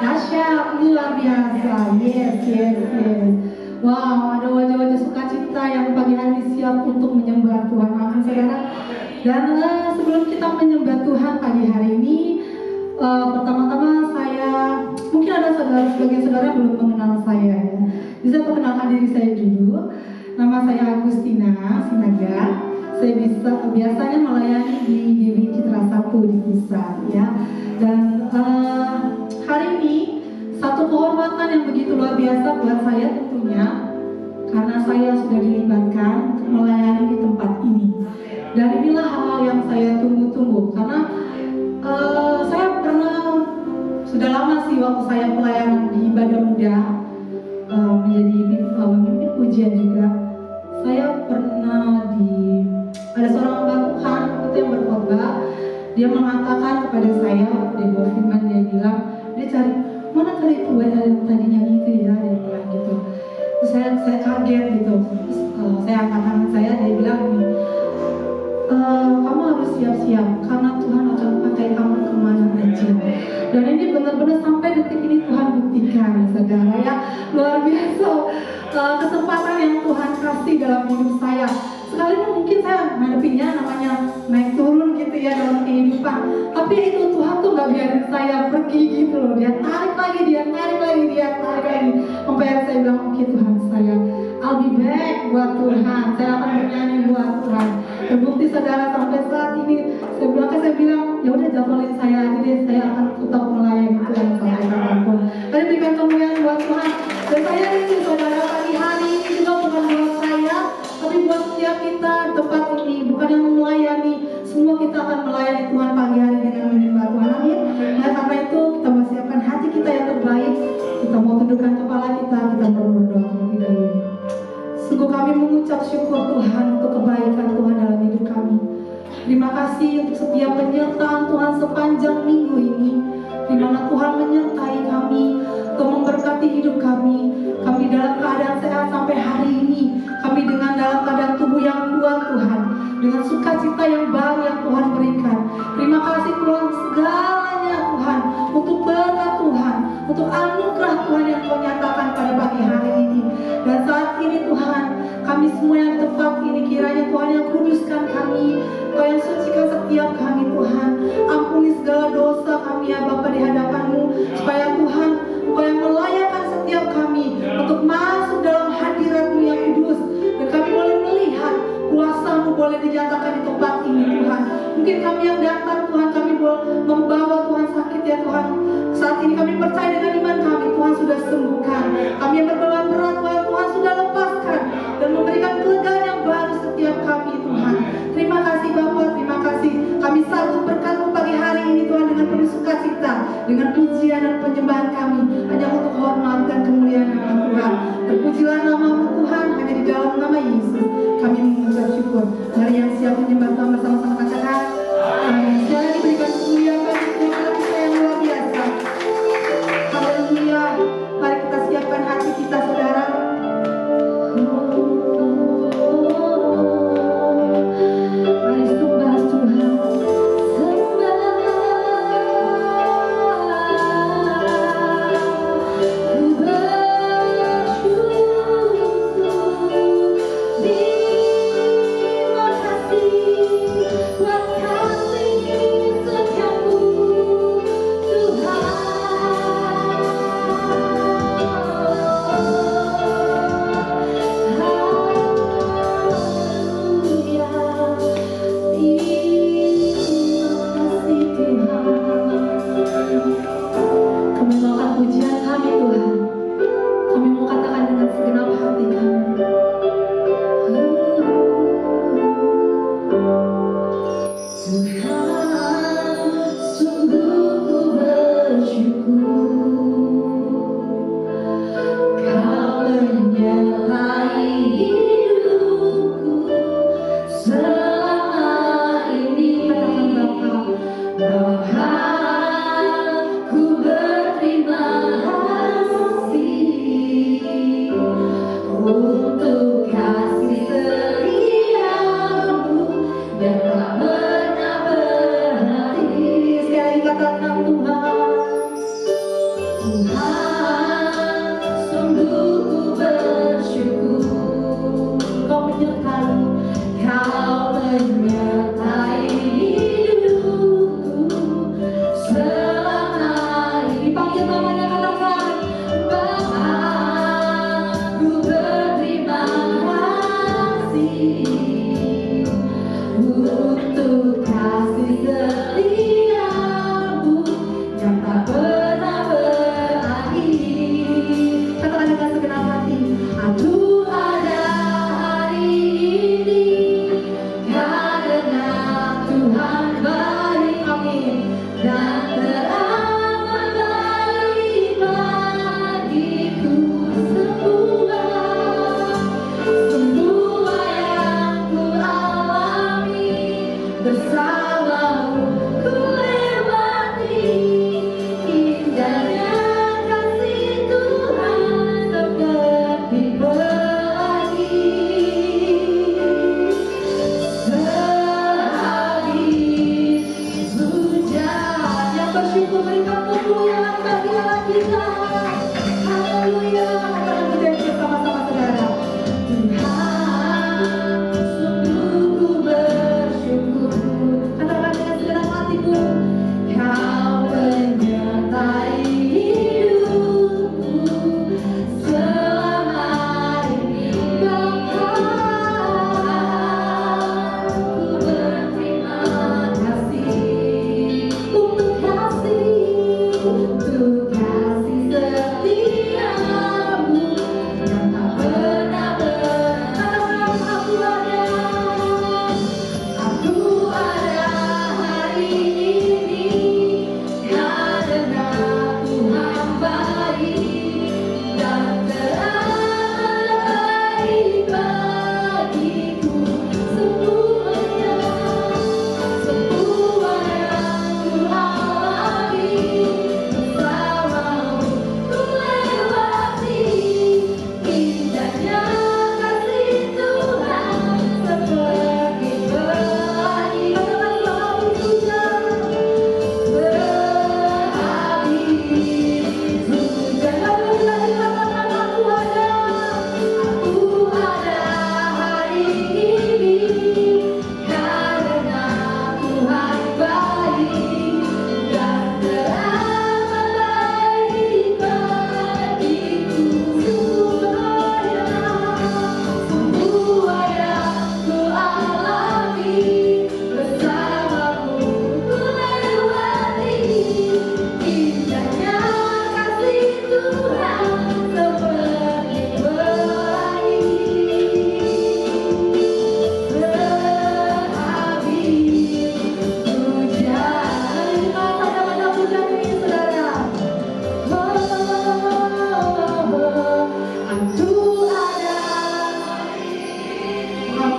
Dahsyat, luar biasa. Yes, yes, yes. Wow, ada wajah-wajah sukacita yang pagi hari siap untuk menyembah Tuhan. Amin, saudara. Dan sebelum kita menyembah Tuhan pagi hari ini, pertama-tama saya, mungkin ada sebagian saudara yang belum mengenal saya ya. Bisa perkenalkan diri saya dulu. Nama saya Agustina Sinaga. Saya biasanya melayani di GW Citra 1 di Pusat ya. Dan hari ini satu kehormatan yang begitu luar biasa buat saya tentunya, karena saya sudah dilibatkan untuk melayani di tempat ini. Dan inilah hal yang saya tunggu-tunggu, karena saya pernah, sudah lama sih waktu saya pelayanan di ibadah muda, menjadi memimpin pujian juga. Saya pernah ada seorang hamba Tuhan itu yang berkhotbah, dia mengatakan kepada saya waktu dia bawa firman, dia bilang, dia cari mana kali itu yang tadinya gitu ya, dia bilang gitu. Terus saya kaget gitu. Terus saya angkat tangan saya, dia bilang gini, kamu harus siap-siap karena Tuhan akan pakai kamu kemana aja. Dan ini benar-benar sampai detik ini Tuhan buktikan, saudara ya. Luar biasa kesempatan yang Tuhan kasih dalam hidup saya. Sekalipun mungkin saya ngadepinnya namanya naik turun gitu ya dalam kehidupan, tapi itu Tuhan tuh gak biarin saya pergi gitu loh. Dia tarik lagi, dia tarik lagi, dia tarik lagi, sampai saya bilang, oke Tuhan, saya I'll be back buat Tuhan, saya akan bernyanyi buat Tuhan. Terbukti saudara, sampai saat ini saya bilang ya udah jadwalin saya aja deh, saya akan tetap melayani Tuhan sampai kapanpun. Tadi berikan kemuliaan buat Tuhan. Dan saya rindu saudara, pagi hari ini juga bukan buat saya, tapi buat setiap kita tempat ini, bukan yang melayani, semua kita akan melayani Tuhan pagi hari dengan menyembah Tuhan. Amin. Nah, karena itu kita mempersiapkan hati kita yang terbaik. Kita mau tundukkan kepala kita mau berdoa terlebih dahulu. Sungguh kami mengucap syukur Tuhan untuk kebaikan Tuhan dalam hidup kami. Terima kasih untuk setiap penyertaan Tuhan sepanjang minggu ini, di mana Tuhan menyertai kami untuk memberkati hidup kami. Kami dalam keadaan sehat sampai hari ini. Kami dengan dalam keadaan tubuh yang kuat Tuhan, dengan sukacita yang baru yang Tuhan berikan. Terima kasih Tuhan segalanya Tuhan, untuk berkat Tuhan, untuk anugerah Tuhan yang Kau nyatakan pada pagi hari ini. Dan saat ini Tuhan, kami semua yang di tempat ini, kiranya Tuhan yang kuduskan kami, Kau yang sucikan setiap kami Tuhan. Ampuni segala dosa kami ya Bapa di hadapan-Mu, supaya Tuhan Kau yang melayakkan setiap kami untuk masuk dalam hadirat-Mu yang kudus. Dan kami boleh melihat kuasa-Mu boleh dinyatakan di tempat ini Tuhan. Mungkin kami yang datang Tuhan, kami boleh membawa Tuhan sakit ya Tuhan. Saat ini kami percaya dengan iman kami, Tuhan sudah sembuhkan. Kami yang berbeban berat Tuhan sudah lepaskan dan memberikan kelegaan yang baru setiap kami Tuhan. Terima kasih Bapa, terima kasih. Kami sambut berkat-Mu pagi hari ini Tuhan dengan penuh sukacita, dengan pujian dan penyembahan kami hanya untuk hormat dan kemuliaan nama Tuhan. Terpujilah nama-Mu Tuhan, hanya di dalam nama Yesus kami mengucap syukur. Mari yang siap menyembah Tuhan bersama-sama katakan amin. Sekali lagi berikan kemuliaan bagi Tuhan kita yang luar biasa. Haleluya. Mari kita siapkan hati kita saudara. Mari sembah Tuhan. Terima kasih.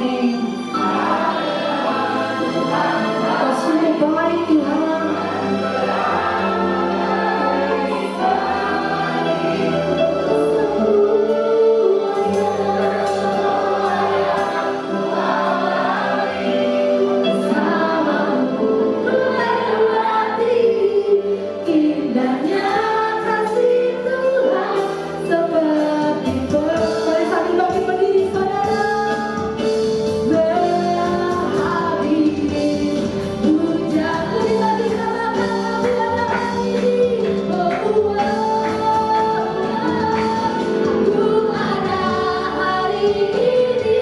amin. Kau sungguh baik Tuhan. Indahnya kasih Tuhan seperti boleh saling bangkit berdiri saudara. Berhabis hujan lagi katakan bila ini aku ada hari ini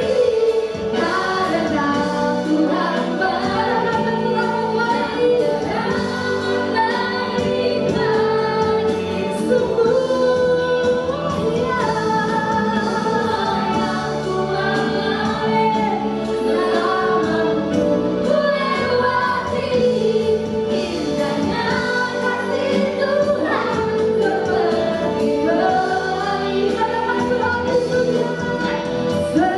karena Tuhan Tuhan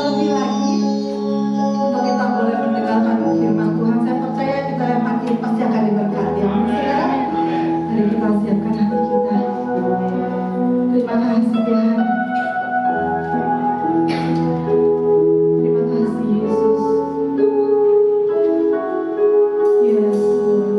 lebih lagi untuk kita boleh mendengarkan firman Tuhan. Saya percaya kita yang hati pasti akan diberkati. Amin, saudara. Mari kita siapkan hati kita. Terima kasih Tuhan. Terima kasih Yesus. Yes, Lord.